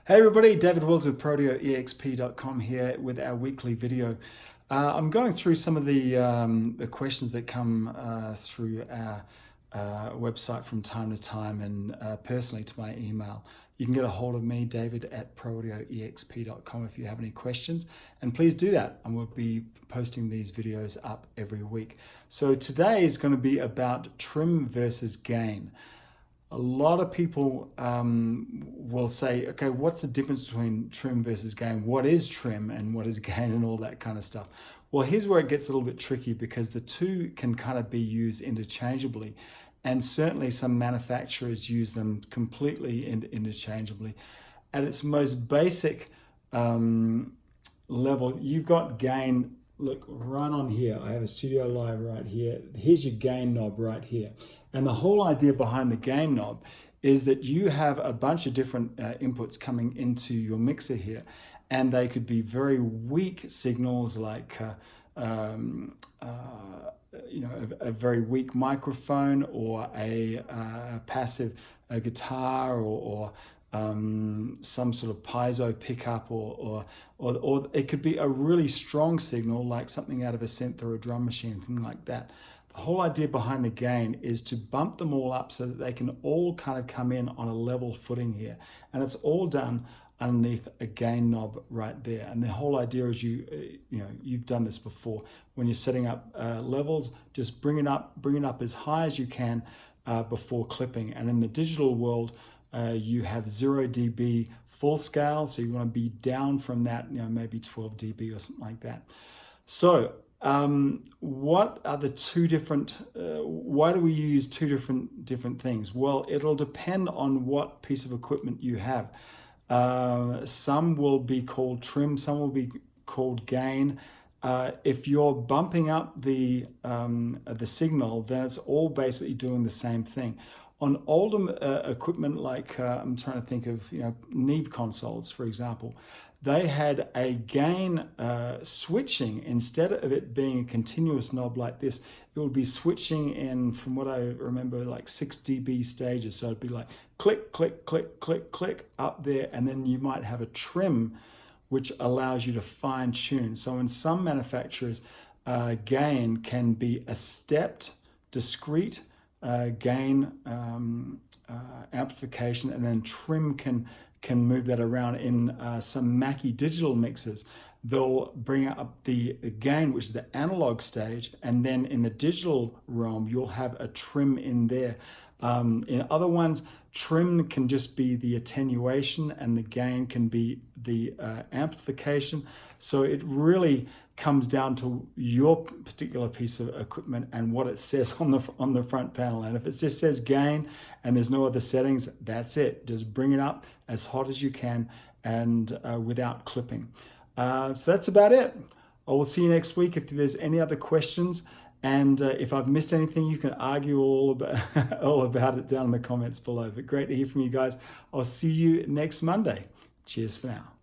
Hey everybody, David Wills with ProteoEXP.com here with our weekly video. I'm going through some of the questions that come through our website from time to time and personally to my email. You can get a hold of me, David at ProteoEXP.com, if you have any questions, and please do that, and we'll be posting these videos up every week. So today is going to be about trim versus gain. A lot of people will say, okay, what's the difference between trim versus gain? What is trim and what is gain and all that kind of stuff? Well, here's where it gets a little bit tricky because the two can kind of be used interchangeably. And certainly some manufacturers use them completely interchangeably. At its most basic level, you've got gain. Look, right on here, I have a Studio Live right here. Here's your gain knob right here. And the whole idea behind the gain knob is that you have a bunch of different inputs coming into your mixer here. And they could be very weak signals like a very weak microphone or a passive guitar or some sort of piezo pickup or it could be a really strong signal like something out of a synth or a drum machine, something like that. The whole idea behind the gain is to bump them all up so that they can all kind of come in on a level footing here. And it's all done underneath a gain knob right there. And the whole idea is you've done this before. When you're setting up levels, just bring it up as high as you can before clipping. And in the digital world, you have 0 dB full scale, so you want to be down from that, maybe 12 dB or something like that. So what are the two different, why do we use two different things? Well, it'll depend on what piece of equipment you have. Some will be called trim, some will be called gain. If you're bumping up the signal, then it's all basically doing the same thing. On older equipment, like I'm trying to think of, Neve consoles, for example, they had a gain switching. Instead of it being a continuous knob like this, it would be switching in, from what I remember, like 6 dB stages. So it'd be like click, click, click, click, click up there, and then you might have a trim, which allows you to fine tune. So in some manufacturers, gain can be a stepped, discrete gain amplification, and then trim can move that around. In some Mackie digital mixers, they'll bring up the gain, which is the analog stage, and then in the digital realm, you'll have a trim in there. In other ones, trim can just be the attenuation and the gain can be the amplification. So it really comes down to your particular piece of equipment and what it says on the front panel. And if it just says gain and there's no other settings, that's it. Just bring it up as hot as you can and without clipping. So that's about it. I will see you next week. If there's any other questions, and if I've missed anything, you can argue all about it down in the comments below. But great to hear from you guys. I'll see you next Monday. Cheers for now.